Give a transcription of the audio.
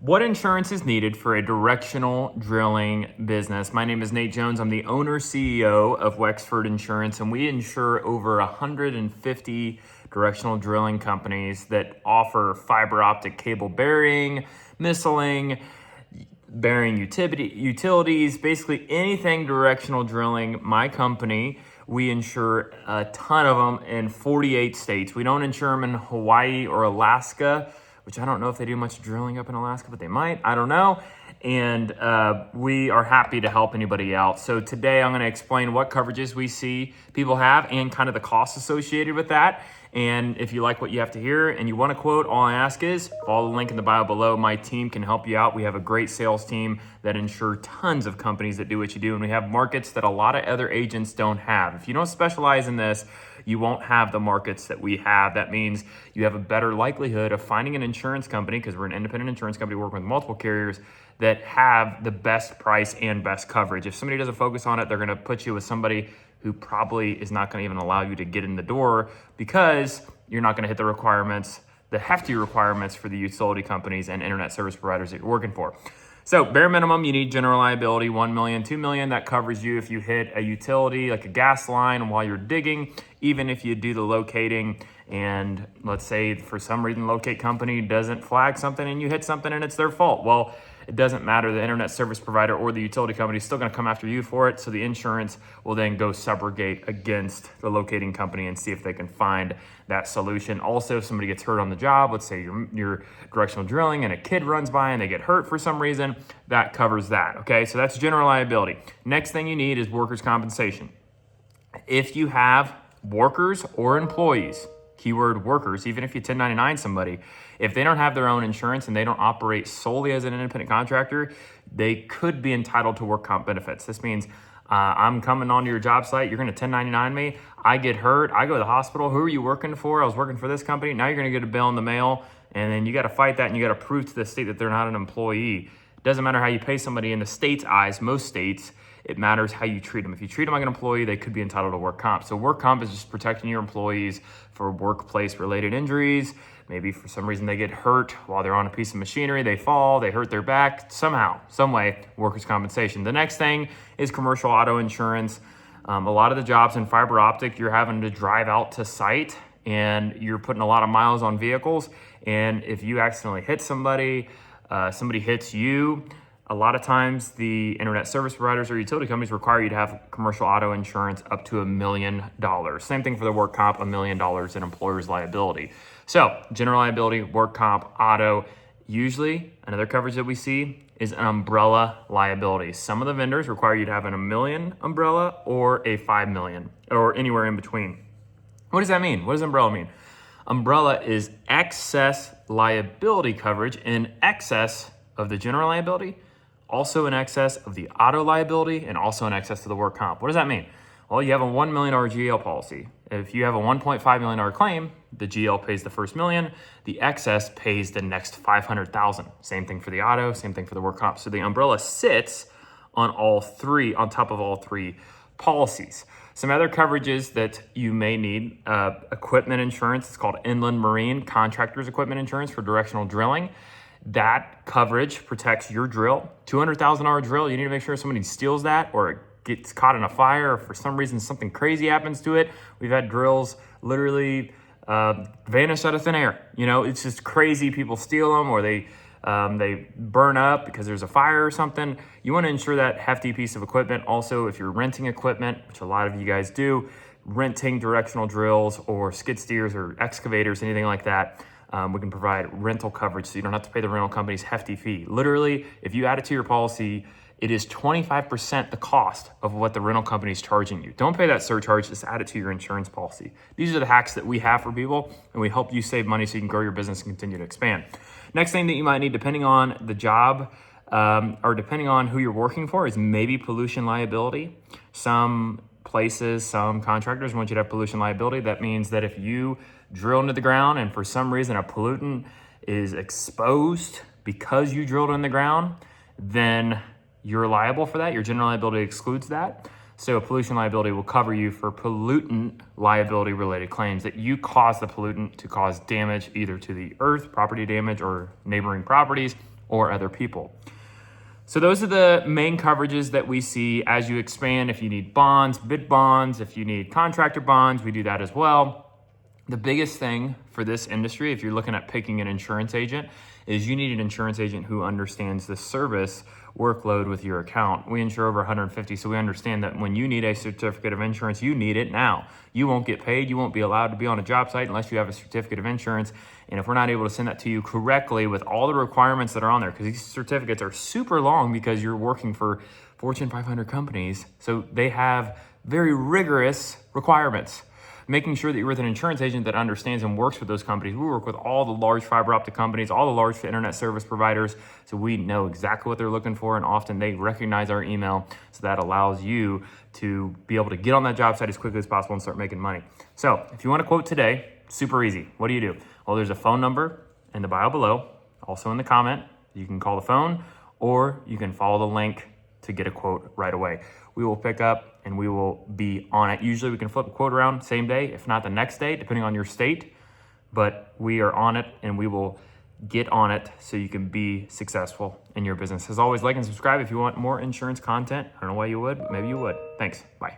What insurance is needed for a directional drilling business? My name is Nate Jones. I'm the owner CEO of Wexford Insurance, and we insure over 150 directional drilling companies that offer fiber optic cable burying, missiling, burying utilities, basically anything directional drilling. My company, we insure a ton of them in 48 states. We don't insure them in Hawaii or Alaska, which I don't know if they do much drilling up in Alaska, but they might, I don't know. And we are happy to help anybody out. So today I'm gonna explain what coverages we see people have and kind of the costs associated with that. And if you like what you have to hear and you want a quote, all I ask is follow the link in the bio below. My team can help you out. We have a great sales team that insure tons of companies that do what you do. And we have markets that a lot of other agents don't have. If you don't specialize in this, you won't have the markets that we have. That means you have a better likelihood of finding an insurance company, because we're an independent insurance company working with multiple carriers, that have the best price and best coverage. If somebody doesn't focus on it, they're gonna put you with somebody who probably is not gonna even allow you to get in the door, because you're not gonna hit the requirements, the hefty requirements for the utility companies and internet service providers that you're working for. So bare minimum, you need general liability, 1 million, 2 million. That covers you if you hit a utility, like a gas line while you're digging, even if you do the locating and let's say for some reason locate company doesn't flag something and you hit something and it's their fault. Well, it doesn't matter. The internet service provider or the utility company is still going to come after you for it. So the insurance will then go subrogate against the locating company and see if they can find that solution. Also, if somebody gets hurt on the job, let's say you're directional drilling and a kid runs by and they get hurt for some reason, that covers that. Okay, so that's general liability. Next thing you need is workers' compensation. If you have workers or employees, keyword workers, even if you 1099 somebody, if they don't have their own insurance and they don't operate solely as an independent contractor, they could be entitled to work comp benefits. This means I'm coming onto your job site, you're gonna 1099 me, I get hurt, I go to the hospital, who are you working for? I was working for this company, now you're gonna get a bill in the mail, and then you gotta fight that and you gotta prove to the state that they're not an employee. It doesn't matter how you pay somebody in the state's eyes, most states, it matters how you treat them. If you treat them like an employee, they could be entitled to work comp. So work comp is just protecting your employees for workplace related injuries. Maybe for some reason they get hurt while they're on a piece of machinery, they fall, they hurt their back, somehow, some way, workers' compensation. The next thing is commercial auto insurance. A lot of the jobs in fiber optic, you're having to drive out to site and you're putting a lot of miles on vehicles. And if you accidentally hit somebody, somebody hits you, a lot of times the internet service providers or utility companies require you to have commercial auto insurance up to $1 million. Same thing for the work comp, $1 million in employer's liability. So general liability, work comp, auto. Usually another coverage that we see is an umbrella liability. Some of the vendors require you to have an $1 million umbrella or a 5 million or anywhere in between. What does that mean? What does umbrella mean? Umbrella is excess liability coverage in excess of the general liability, also in excess of the auto liability, and also in excess of the work comp. What does that mean? Well, you have a $1 million GL policy. If you have a $1.5 million claim, the GL pays the first million, the excess pays the next 500,000. Same thing for the auto, same thing for the work comp. So the umbrella sits on all three, on top of all three policies. Some other coverages that you may need, equipment insurance. It's called inland marine contractors equipment insurance for directional drilling. That coverage protects your drill. $200,000 drill, you need to make sure somebody steals that or it gets caught in a fire or for some reason something crazy happens to it. We've had drills literally vanish out of thin air. You know, it's just crazy. People steal them or they burn up because there's a fire or something. You want to insure that hefty piece of equipment. Also, if you're renting equipment, which a lot of you guys do, renting directional drills or skid steers or excavators, anything like that, we can provide rental coverage so you don't have to pay the rental company's hefty fee. Literally, if you add it to your policy, it is 25% the cost of what the rental company is charging you. Don't pay that surcharge, just add it to your insurance policy. These are the hacks that we have for people, and we help you save money so you can grow your business and continue to expand. Next thing that you might need, depending on the job or depending on who you're working for, is maybe pollution liability. Some places, some contractors want you to have pollution liability. That means that if you drill into the ground and for some reason a pollutant is exposed because you drilled in the ground, then you're liable for that. Your general liability excludes that. So pollution liability will cover you for pollutant liability related claims that you caused the pollutant to cause damage either to the earth, property damage, or neighboring properties, or other people. So those are the main coverages that we see as you expand. If you need bonds, bid bonds, if you need contractor bonds, we do that as well. The biggest thing for this industry, if you're looking at picking an insurance agent, is you need an insurance agent who understands the service workload with your account. We insure over 150, so we understand that when you need a certificate of insurance, you need it now. You won't get paid. You won't be allowed to be on a job site unless you have a certificate of insurance. And if we're not able to send that to you correctly with all the requirements that are on there, because these certificates are super long because you're working for Fortune 500 companies, so they have very rigorous requirements. Making sure that you're with an insurance agent that understands and works with those companies. We work with all the large fiber optic companies, all the large internet service providers, so we know exactly what they're looking for, and often they recognize our email, so that allows you to be able to get on that job site as quickly as possible and start making money. So if you want to quote today, super easy. What do? Well, there's a phone number in the bio below, also in the comment. You can call the phone, or you can follow the link to get a quote right away. We will pick up and we will be on it. Usually we can flip a quote around same day, if not the next day, depending on your state, but we are on it and we will get on it so you can be successful in your business. As always, like and subscribe if you want more insurance content. I don't know why you would, but maybe you would. Thanks, bye.